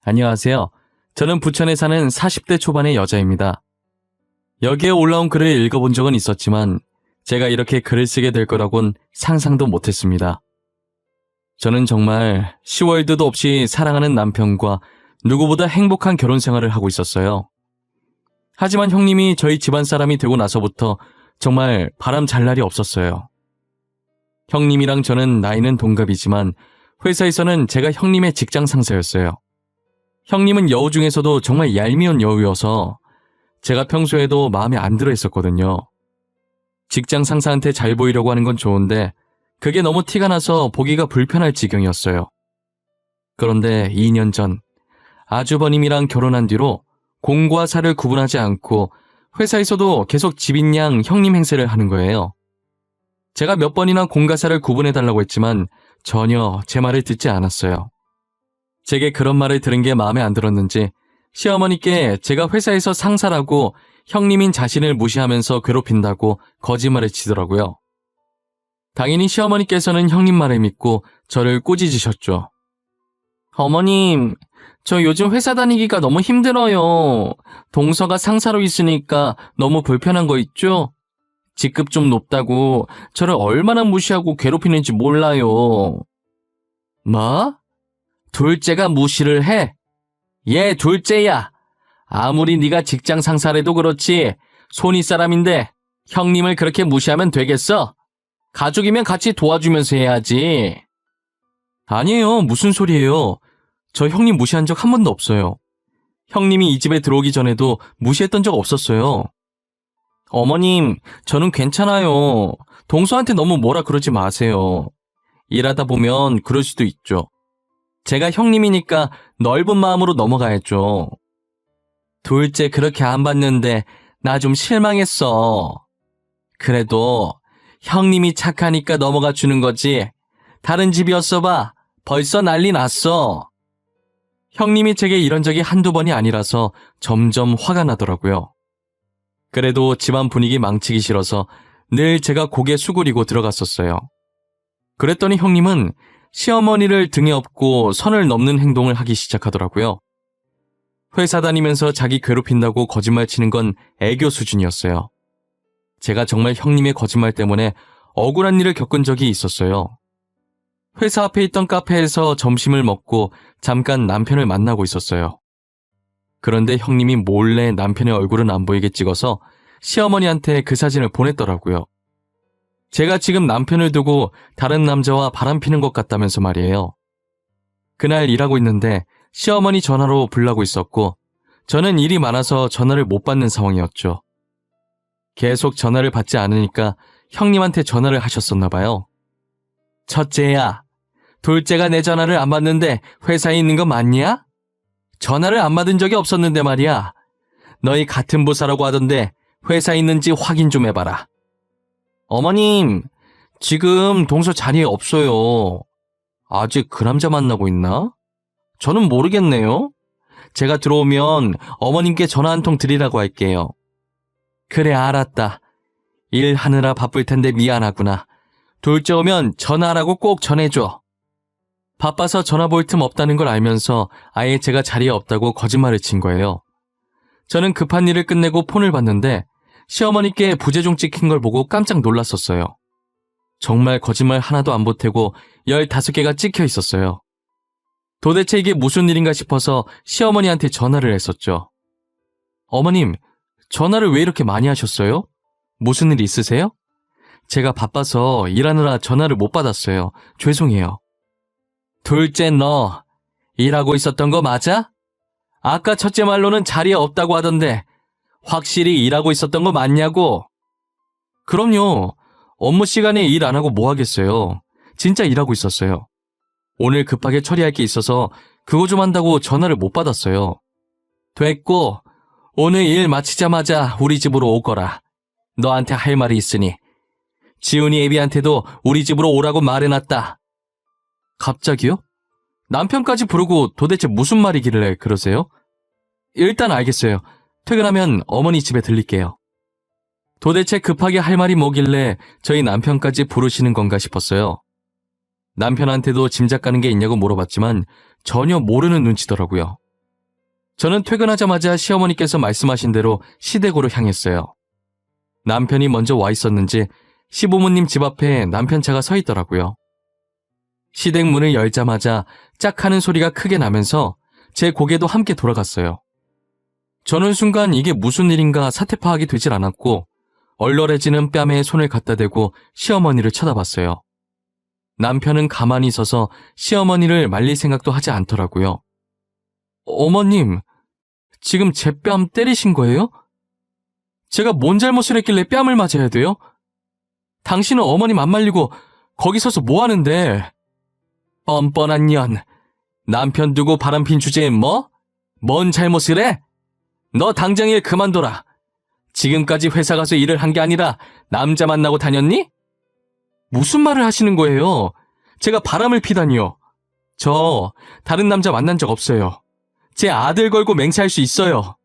안녕하세요. 저는 부천에 사는 40대 초반의 여자입니다. 여기에 올라온 글을 읽어본 적은 있었지만 제가 이렇게 글을 쓰게 될 거라곤 상상도 못했습니다. 저는 정말 시월드도 없이 사랑하는 남편과 누구보다 행복한 결혼 생활을 하고 있었어요. 하지만 형님이 저희 집안 사람이 되고 나서부터 정말 바람 잘 날이 없었어요. 형님이랑 저는 나이는 동갑이지만 회사에서는 제가 형님의 직장 상사였어요. 형님은 여우 중에서도 정말 얄미운 여우여서 제가 평소에도 마음에 안 들어 했었거든요. 직장 상사한테 잘 보이려고 하는 건 좋은데 그게 너무 티가 나서 보기가 불편할 지경이었어요. 그런데 2년 전 아주버님이랑 결혼한 뒤로 공과 사를 구분하지 않고 회사에서도 계속 집인양 형님 행세를 하는 거예요. 제가 몇 번이나 공과 사를 구분해달라고 했지만 전혀 제 말을 듣지 않았어요. 제게 그런 말을 들은 게 마음에 안 들었는지 시어머니께 제가 회사에서 상사라고 형님인 자신을 무시하면서 괴롭힌다고 거짓말을 치더라고요. 당연히 시어머니께서는 형님 말을 믿고 저를 꾸짖으셨죠. 어머님, 저 요즘 회사 다니기가 너무 힘들어요. 동서가 상사로 있으니까 너무 불편한 거 있죠? 직급 좀 높다고 저를 얼마나 무시하고 괴롭히는지 몰라요. 뭐? 둘째가 무시를 해? 얘 둘째야. 아무리 네가 직장 상사래도 그렇지 손윗 사람인데 형님을 그렇게 무시하면 되겠어? 가족이면 같이 도와주면서 해야지. 아니에요. 무슨 소리예요. 저 형님 무시한 적 한 번도 없어요. 형님이 이 집에 들어오기 전에도 무시했던 적 없었어요. 어머님, 저는 괜찮아요. 동서한테 너무 뭐라 그러지 마세요. 일하다 보면 그럴 수도 있죠. 제가 형님이니까 넓은 마음으로 넘어가야죠. 둘째 그렇게 안 봤는데 나 좀 실망했어. 그래도 형님이 착하니까 넘어가 주는 거지. 다른 집이었어 봐. 벌써 난리 났어. 형님이 제게 이런 적이 한두 번이 아니라서 점점 화가 나더라고요. 그래도 집안 분위기 망치기 싫어서 늘 제가 고개 수그리고 들어갔었어요. 그랬더니 형님은 시어머니를 등에 업고 선을 넘는 행동을 하기 시작하더라고요. 회사 다니면서 자기 괴롭힌다고 거짓말 치는 건 애교 수준이었어요. 제가 정말 형님의 거짓말 때문에 억울한 일을 겪은 적이 있었어요. 회사 앞에 있던 카페에서 점심을 먹고 잠깐 남편을 만나고 있었어요. 그런데 형님이 몰래 남편의 얼굴은 안 보이게 찍어서 시어머니한테 그 사진을 보냈더라고요. 제가 지금 남편을 두고 다른 남자와 바람피는 것 같다면서 말이에요. 그날 일하고 있는데 시어머니 전화로 불나고 있었고 저는 일이 많아서 전화를 못 받는 상황이었죠. 계속 전화를 받지 않으니까 형님한테 전화를 하셨었나 봐요. 첫째야, 둘째가 내 전화를 안 받는데 회사에 있는 거 맞냐? 전화를 안 받은 적이 없었는데 말이야. 너희 같은 부사라고 하던데 회사에 있는지 확인 좀 해봐라. 어머님, 지금 동서 자리에 없어요. 아직 그 남자 만나고 있나? 저는 모르겠네요. 제가 들어오면 어머님께 전화 한 통 드리라고 할게요. 그래, 알았다. 일하느라 바쁠 텐데 미안하구나. 둘째 오면 전화하라고 꼭 전해줘. 바빠서 전화 볼 틈 없다는 걸 알면서 아예 제가 자리에 없다고 거짓말을 친 거예요. 저는 급한 일을 끝내고 폰을 봤는데 시어머니께 부재중 찍힌 걸 보고 깜짝 놀랐었어요. 정말 거짓말 하나도 안 보태고 15개가 찍혀 있었어요. 도대체 이게 무슨 일인가 싶어서 시어머니한테 전화를 했었죠. 어머님, 전화를 왜 이렇게 많이 하셨어요? 무슨 일 있으세요? 제가 바빠서 일하느라 전화를 못 받았어요. 죄송해요. 둘째 너, 일하고 있었던 거 맞아? 아까 첫째 말로는 자리에 없다고 하던데 확실히 일하고 있었던 거 맞냐고? 그럼요. 업무 시간에 일 안 하고 뭐 하겠어요. 진짜 일하고 있었어요. 오늘 급하게 처리할 게 있어서 그거 좀 한다고 전화를 못 받았어요. 됐고, 오늘 일 마치자마자 우리 집으로 오거라. 너한테 할 말이 있으니. 지훈이 애비한테도 우리 집으로 오라고 말해놨다. 갑자기요? 남편까지 부르고 도대체 무슨 말이길래 그러세요? 일단 알겠어요. 퇴근하면 어머니 집에 들릴게요. 도대체 급하게 할 말이 뭐길래 저희 남편까지 부르시는 건가 싶었어요. 남편한테도 짐작 가는 게 있냐고 물어봤지만 전혀 모르는 눈치더라고요. 저는 퇴근하자마자 시어머니께서 말씀하신 대로 시댁으로 향했어요. 남편이 먼저 와 있었는지 시부모님 집 앞에 남편 차가 서 있더라고요. 시댁 문을 열자마자 짝 하는 소리가 크게 나면서 제 고개도 함께 돌아갔어요. 저는 순간 이게 무슨 일인가 사태 파악이 되질 않았고 얼얼해지는 뺨에 손을 갖다 대고 시어머니를 쳐다봤어요. 남편은 가만히 서서 시어머니를 말릴 생각도 하지 않더라고요. 어머님, 지금 제 뺨 때리신 거예요? 제가 뭔 잘못을 했길래 뺨을 맞아야 돼요? 당신은 어머님 안 말리고 거기 서서 뭐 하는데? 뻔뻔한 년. 남편 두고 바람핀 주제에 뭐? 뭔 잘못을 해? 너 당장 일 그만둬라. 지금까지 회사 가서 일을 한 게 아니라 남자 만나고 다녔니? 무슨 말을 하시는 거예요? 제가 바람을 피다니요. 저 다른 남자 만난 적 없어요. 제 아들 걸고 맹세할 수 있어요.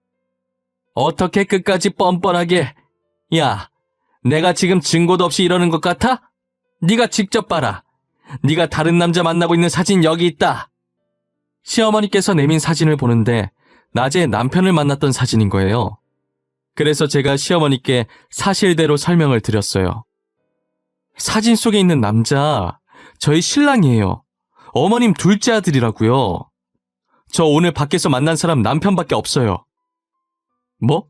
어떻게 끝까지 뻔뻔하게. 야, 내가 지금 증거도 없이 이러는 것 같아? 네가 직접 봐라. 네가 다른 남자 만나고 있는 사진 여기 있다. 시어머니께서 내민 사진을 보는데 낮에 남편을 만났던 사진인 거예요. 그래서 제가 시어머니께 사실대로 설명을 드렸어요. 사진 속에 있는 남자, 저희 신랑이에요. 어머님 둘째 아들이라고요. 저 오늘 밖에서 만난 사람 남편밖에 없어요. 뭐?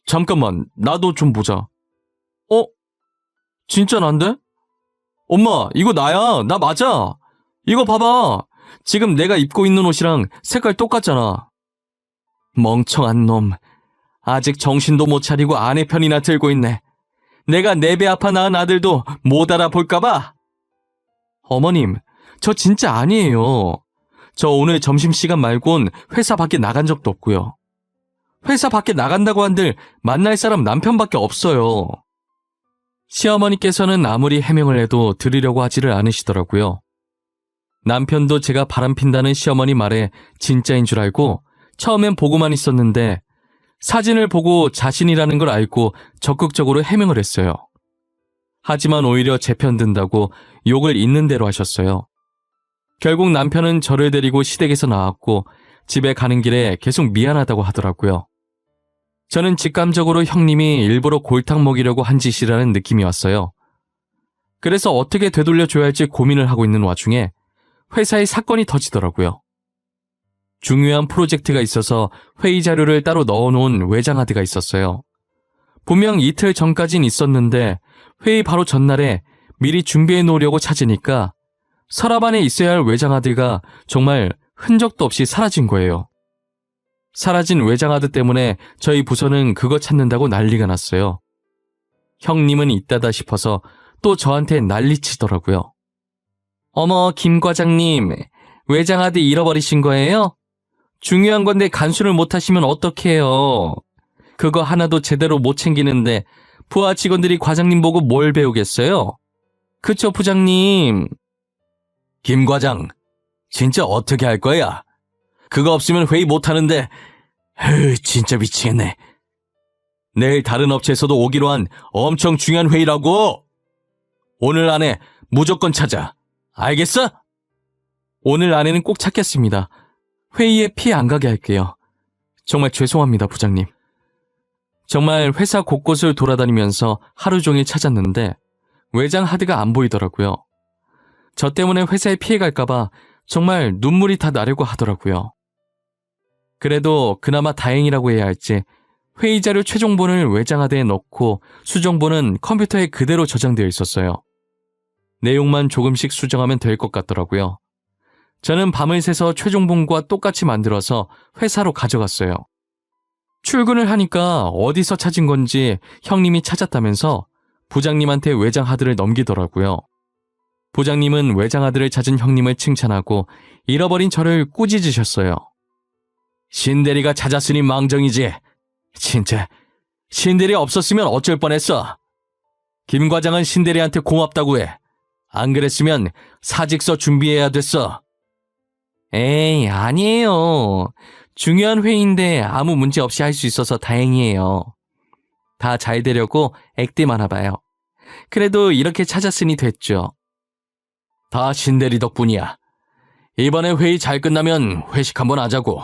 잠깐만, 나도 좀 보자. 진짜 난데? 엄마, 이거 나야. 나 맞아. 이거 봐봐. 지금 내가 입고 있는 옷이랑 색깔 똑같잖아. 멍청한 놈. 아직 정신도 못 차리고 아내 편이나 들고 있네. 내가 네 배 아파 낳은 아들도 못 알아볼까봐. 어머님, 저 진짜 아니에요. 저 오늘 점심시간 말곤 회사 밖에 나간 적도 없고요. 회사 밖에 나간다고 한들 만날 사람 남편밖에 없어요. 시어머니께서는 아무리 해명을 해도 들으려고 하지를 않으시더라고요. 남편도 제가 바람핀다는 시어머니 말에 진짜인 줄 알고 처음엔 보고만 있었는데 사진을 보고 자신이라는 걸 알고 적극적으로 해명을 했어요. 하지만 오히려 제 편 든다고 욕을 있는 대로 하셨어요. 결국 남편은 저를 데리고 시댁에서 나왔고 집에 가는 길에 계속 미안하다고 하더라고요. 저는 직감적으로 형님이 일부러 골탕 먹이려고 한 짓이라는 느낌이 왔어요. 그래서 어떻게 되돌려줘야 할지 고민을 하고 있는 와중에 회사에 사건이 터지더라고요. 중요한 프로젝트가 있어서 회의 자료를 따로 넣어놓은 외장하드가 있었어요. 분명 이틀 전까진 있었는데 회의 바로 전날에 미리 준비해 놓으려고 찾으니까 서랍 안에 있어야 할 외장하드가 정말 흔적도 없이 사라진 거예요. 사라진 외장하드 때문에 저희 부서는 그거 찾는다고 난리가 났어요. 형님은 이따다 싶어서 또 저한테 난리치더라고요. 어머, 김 과장님, 외장하드 잃어버리신 거예요? 중요한 건데 간수를 못하시면 어떡해요. 그거 하나도 제대로 못 챙기는데 부하 직원들이 과장님 보고 뭘 배우겠어요? 그쵸, 부장님? 김 과장, 진짜 어떻게 할 거야? 그거 없으면 회의 못하는데, 진짜 미치겠네. 내일 다른 업체에서도 오기로 한 엄청 중요한 회의라고! 오늘 안에 무조건 찾아. 알겠어? 오늘 안에는 꼭 찾겠습니다. 회의에 피해 안 가게 할게요. 정말 죄송합니다, 부장님. 정말 회사 곳곳을 돌아다니면서 하루 종일 찾았는데 외장 하드가 안 보이더라고요. 저 때문에 회사에 피해 갈까봐 정말 눈물이 다 나려고 하더라고요. 그래도 그나마 다행이라고 해야 할지 회의 자료 최종본을 외장하드에 넣고 수정본은 컴퓨터에 그대로 저장되어 있었어요. 내용만 조금씩 수정하면 될 것 같더라고요. 저는 밤을 새서 최종본과 똑같이 만들어서 회사로 가져갔어요. 출근을 하니까 어디서 찾은 건지 형님이 찾았다면서 부장님한테 외장하드를 넘기더라고요. 부장님은 외장하드를 찾은 형님을 칭찬하고 잃어버린 저를 꾸짖으셨어요. 신대리가 찾았으니 망정이지. 진짜 신대리 없었으면 어쩔 뻔했어. 김 과장은 신대리한테 고맙다고 해. 안 그랬으면 사직서 준비해야 됐어. 에이, 아니에요. 중요한 회의인데 아무 문제 없이 할 수 있어서 다행이에요. 다 잘 되려고 액땜 하나 봐요. 그래도 이렇게 찾았으니 됐죠. 다 신대리 덕분이야. 이번에 회의 잘 끝나면 회식 한번 하자고.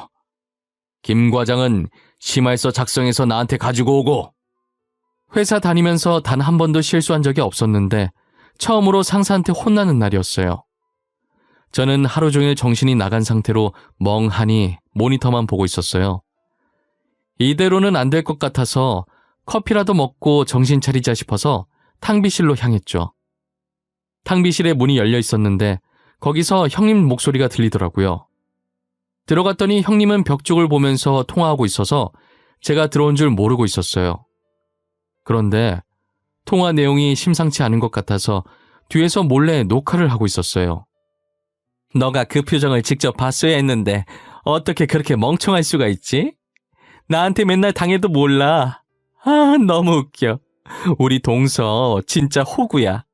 김 과장은 심할서 작성해서 나한테 가지고 오고. 회사 다니면서 단 한 번도 실수한 적이 없었는데 처음으로 상사한테 혼나는 날이었어요. 저는 하루 종일 정신이 나간 상태로 멍하니 모니터만 보고 있었어요. 이대로는 안 될 것 같아서 커피라도 먹고 정신 차리자 싶어서 탕비실로 향했죠. 탕비실에 문이 열려 있었는데 거기서 형님 목소리가 들리더라고요. 들어갔더니 형님은 벽 쪽을 보면서 통화하고 있어서 제가 들어온 줄 모르고 있었어요. 그런데 통화 내용이 심상치 않은 것 같아서 뒤에서 몰래 녹화를 하고 있었어요. 너가 그 표정을 직접 봤어야 했는데 어떻게 그렇게 멍청할 수가 있지? 나한테 맨날 당해도 몰라. 아, 너무 웃겨. 우리 동서 진짜 호구야.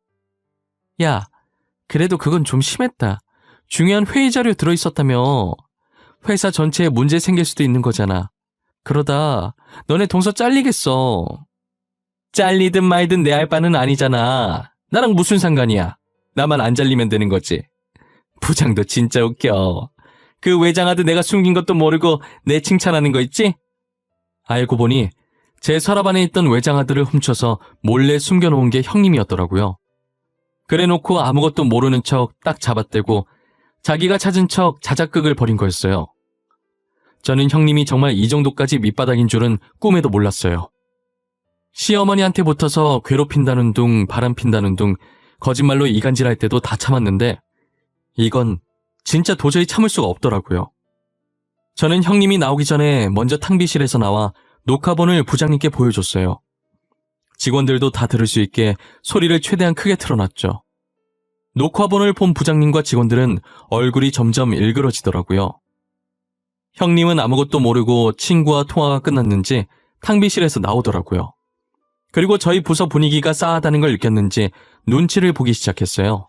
야, 그래도 그건 좀 심했다. 중요한 회의 자료 들어있었다며. 회사 전체에 문제 생길 수도 있는 거잖아. 그러다 너네 동서 잘리겠어. 잘리든 말든 내 할 바는 아니잖아. 나랑 무슨 상관이야. 나만 안 잘리면 되는 거지. 부장도 진짜 웃겨. 그 외장하드 내가 숨긴 것도 모르고 내 칭찬하는 거 있지? 알고 보니 제 서랍 안에 있던 외장하드를 훔쳐서 몰래 숨겨놓은 게 형님이었더라고요. 그래놓고 아무것도 모르는 척 딱 잡아떼고 자기가 찾은 척 자작극을 벌인 거였어요. 저는 형님이 정말 이 정도까지 밑바닥인 줄은 꿈에도 몰랐어요. 시어머니한테 붙어서 괴롭힌다는 둥 바람핀다는 둥 거짓말로 이간질할 때도 다 참았는데 이건 진짜 도저히 참을 수가 없더라고요. 저는 형님이 나오기 전에 먼저 탕비실에서 나와 녹화본을 부장님께 보여줬어요. 직원들도 다 들을 수 있게 소리를 최대한 크게 틀어놨죠. 녹화본을 본 부장님과 직원들은 얼굴이 점점 일그러지더라고요. 형님은 아무것도 모르고 친구와 통화가 끝났는지 탕비실에서 나오더라고요. 그리고 저희 부서 분위기가 싸하다는 걸 느꼈는지 눈치를 보기 시작했어요.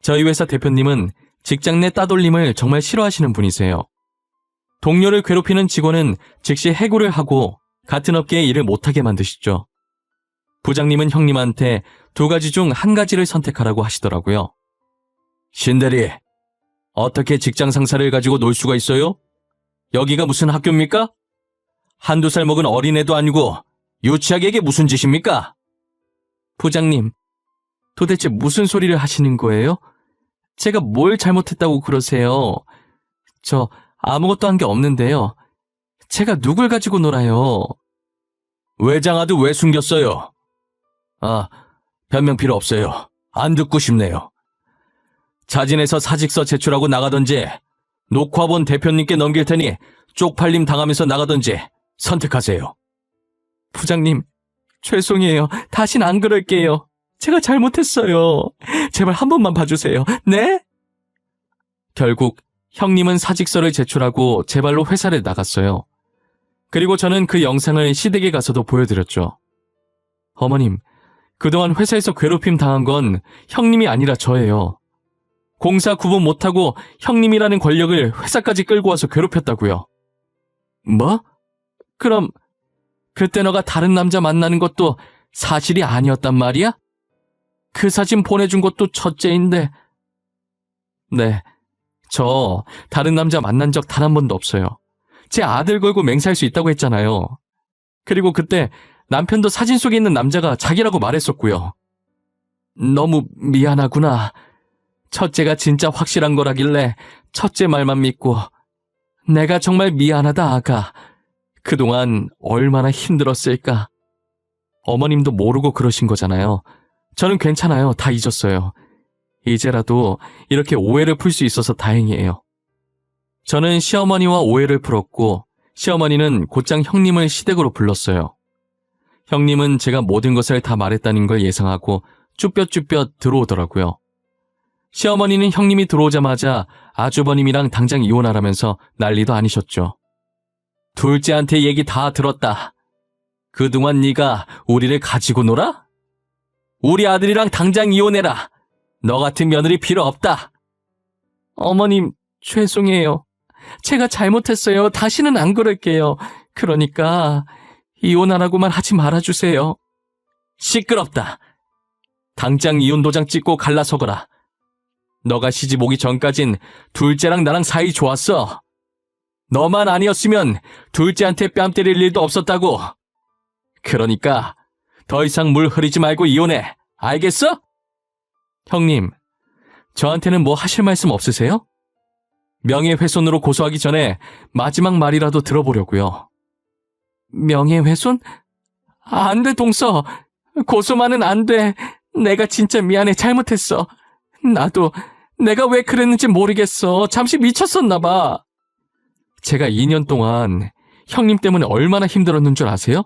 저희 회사 대표님은 직장 내 따돌림을 정말 싫어하시는 분이세요. 동료를 괴롭히는 직원은 즉시 해고를 하고 같은 업계에 일을 못하게 만드시죠. 부장님은 형님한테 두 가지 중 한 가지를 선택하라고 하시더라고요. 신대리, 어떻게 직장 상사를 가지고 놀 수가 있어요? 여기가 무슨 학교입니까? 한두 살 먹은 어린애도 아니고 유치하게 무슨 짓입니까? 부장님, 도대체 무슨 소리를 하시는 거예요? 제가 뭘 잘못했다고 그러세요? 저 아무것도 한 게 없는데요. 제가 누굴 가지고 놀아요? 외장하드 왜 숨겼어요? 아, 변명 필요 없어요. 안 듣고 싶네요. 자진해서 사직서 제출하고 나가던지 녹화본 대표님께 넘길 테니 쪽팔림 당하면서 나가던지 선택하세요. 부장님, 죄송해요. 다신 안 그럴게요. 제가 잘못했어요. 제발 한 번만 봐주세요. 네? 결국 형님은 사직서를 제출하고 제 발로 회사를 나갔어요. 그리고 저는 그 영상을 시댁에 가서도 보여드렸죠. 어머님, 그동안 회사에서 괴롭힘 당한 건 형님이 아니라 저예요. 공사 구분 못하고 형님이라는 권력을 회사까지 끌고 와서 괴롭혔다고요. 뭐? 그럼 그때 너가 다른 남자 만나는 것도 사실이 아니었단 말이야? 그 사진 보내준 것도 첫째인데. 네, 저 다른 남자 만난 적 단 한 번도 없어요. 제 아들 걸고 맹세할 수 있다고 했잖아요. 그리고 그때 남편도 사진 속에 있는 남자가 자기라고 말했었고요. 너무 미안하구나. 첫째가 진짜 확실한 거라길래 첫째 말만 믿고. 내가 정말 미안하다, 아가. 그동안 얼마나 힘들었을까. 어머님도 모르고 그러신 거잖아요. 저는 괜찮아요. 다 잊었어요. 이제라도 이렇게 오해를 풀 수 있어서 다행이에요. 저는 시어머니와 오해를 풀었고 시어머니는 곧장 형님을 시댁으로 불렀어요. 형님은 제가 모든 것을 다 말했다는 걸 예상하고 쭈뼛쭈뼛 들어오더라고요. 시어머니는 형님이 들어오자마자 아주버님이랑 당장 이혼하라면서 난리도 아니셨죠. 둘째한테 얘기 다 들었다. 그동안 네가 우리를 가지고 놀아? 우리 아들이랑 당장 이혼해라. 너 같은 며느리 필요 없다. 어머님, 죄송해요. 제가 잘못했어요. 다시는 안 그럴게요. 그러니까 이혼하라고만 하지 말아주세요. 시끄럽다. 당장 이혼 도장 찍고 갈라서거라. 너가 시집 오기 전까진 둘째랑 나랑 사이 좋았어. 너만 아니었으면 둘째한테 뺨 때릴 일도 없었다고. 그러니까 더 이상 물 흐리지 말고 이혼해. 알겠어? 형님, 저한테는 뭐 하실 말씀 없으세요? 명예훼손으로 고소하기 전에 마지막 말이라도 들어보려고요. 명예훼손? 안 돼, 동서. 고소만은 안 돼. 내가 진짜 미안해. 잘못했어. 나도 내가 왜 그랬는지 모르겠어. 잠시 미쳤었나 봐. 제가 2년 동안 형님 때문에 얼마나 힘들었는 줄 아세요?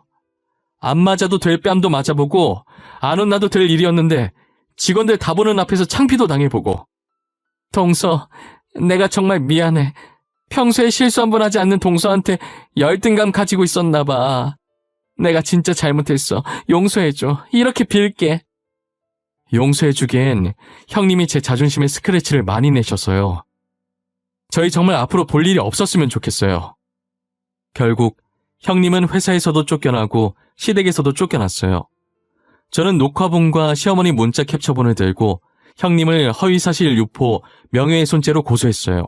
안 맞아도 될 뺨도 맞아보고 안 혼나도 될 일이었는데 직원들 다 보는 앞에서 창피도 당해보고. 동서, 내가 정말 미안해. 평소에 실수 한 번 하지 않는 동서한테 열등감 가지고 있었나 봐. 내가 진짜 잘못했어. 용서해줘. 이렇게 빌게. 용서해주기엔 형님이 제 자존심에 스크래치를 많이 내셔서요. 저희 정말 앞으로 볼 일이 없었으면 좋겠어요. 결국 형님은 회사에서도 쫓겨나고 시댁에서도 쫓겨났어요. 저는 녹화본과 시어머니 문자 캡처본을 들고 형님을 허위사실 유포, 명예훼손죄로 고소했어요.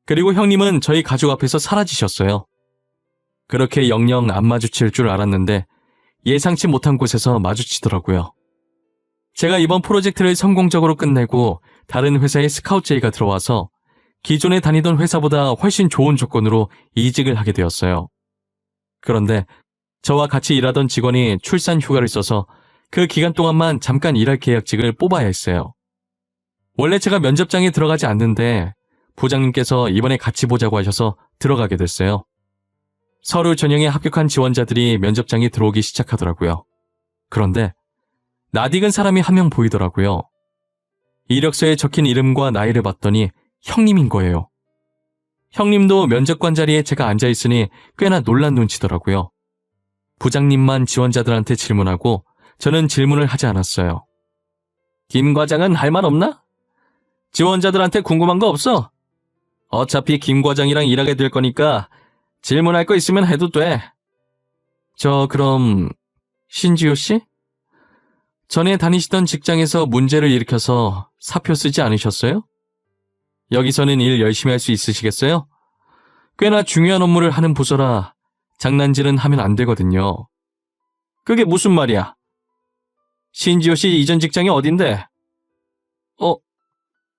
그리고 형님은 저희 가족 앞에서 사라지셨어요. 그렇게 영영 안 마주칠 줄 알았는데 예상치 못한 곳에서 마주치더라고요. 제가 이번 프로젝트를 성공적으로 끝내고 다른 회사에 스카우트 제의가 들어와서 기존에 다니던 회사보다 훨씬 좋은 조건으로 이직을 하게 되었어요. 그런데 저와 같이 일하던 직원이 출산 휴가를 써서 그 기간 동안만 잠깐 일할 계약직을 뽑아야 했어요. 원래 제가 면접장에 들어가지 않는데 부장님께서 이번에 같이 보자고 하셔서 들어가게 됐어요. 서류 전형에 합격한 지원자들이 면접장에 들어오기 시작하더라고요. 그런데 낯익은 사람이 한 명 보이더라고요. 이력서에 적힌 이름과 나이를 봤더니 형님인 거예요. 형님도 면접관 자리에 제가 앉아있으니 꽤나 놀란 눈치더라고요. 부장님만 지원자들한테 질문하고 저는 질문을 하지 않았어요. 김 과장은 할 말 없나? 지원자들한테 궁금한 거 없어? 어차피 김 과장이랑 일하게 될 거니까 질문할 거 있으면 해도 돼. 그럼 신지효 씨? 전에 다니시던 직장에서 문제를 일으켜서 사표 쓰지 않으셨어요? 여기서는 일 열심히 할 수 있으시겠어요? 꽤나 중요한 업무를 하는 부서라 장난질은 하면 안 되거든요. 그게 무슨 말이야? 신지효 씨 이전 직장이 어딘데?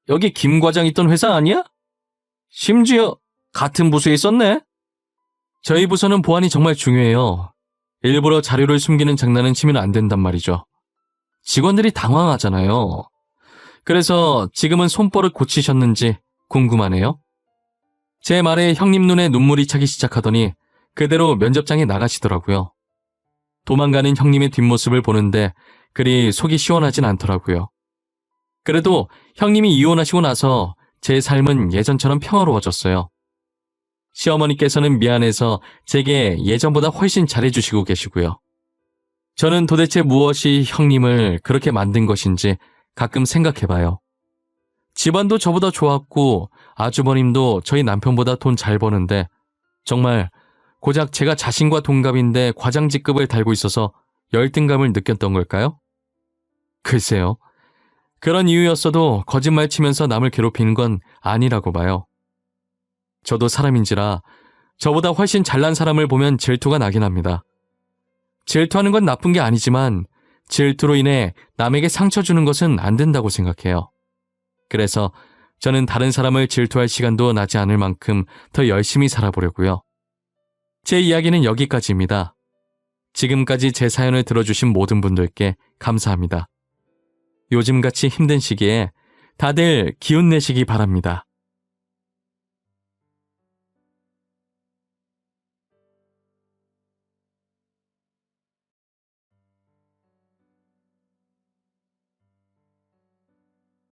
여기 김 과장 있던 회사 아니야? 심지어 같은 부서에 있었네? 저희 부서는 보안이 정말 중요해요. 일부러 자료를 숨기는 장난은 치면 안 된단 말이죠. 직원들이 당황하잖아요. 그래서 지금은 손버릇 고치셨는지 궁금하네요. 제 말에 형님 눈에 눈물이 차기 시작하더니 그대로 면접장에 나가시더라고요. 도망가는 형님의 뒷모습을 보는데 그리 속이 시원하진 않더라고요. 그래도 형님이 이혼하시고 나서 제 삶은 예전처럼 평화로워졌어요. 시어머니께서는 미안해서 제게 예전보다 훨씬 잘해주시고 계시고요. 저는 도대체 무엇이 형님을 그렇게 만든 것인지 가끔 생각해봐요. 집안도 저보다 좋았고 아주버님도 저희 남편보다 돈 잘 버는데 정말 고작 제가 자신과 동갑인데 과장직급을 달고 있어서 열등감을 느꼈던 걸까요? 글쎄요. 그런 이유였어도 거짓말 치면서 남을 괴롭히는 건 아니라고 봐요. 저도 사람인지라 저보다 훨씬 잘난 사람을 보면 질투가 나긴 합니다. 질투하는 건 나쁜 게 아니지만 질투로 인해 남에게 상처 주는 것은 안 된다고 생각해요. 그래서 저는 다른 사람을 질투할 시간도 나지 않을 만큼 더 열심히 살아보려고요. 제 이야기는 여기까지입니다. 지금까지 제 사연을 들어주신 모든 분들께 감사합니다. 요즘같이 힘든 시기에 다들 기운 내시기 바랍니다.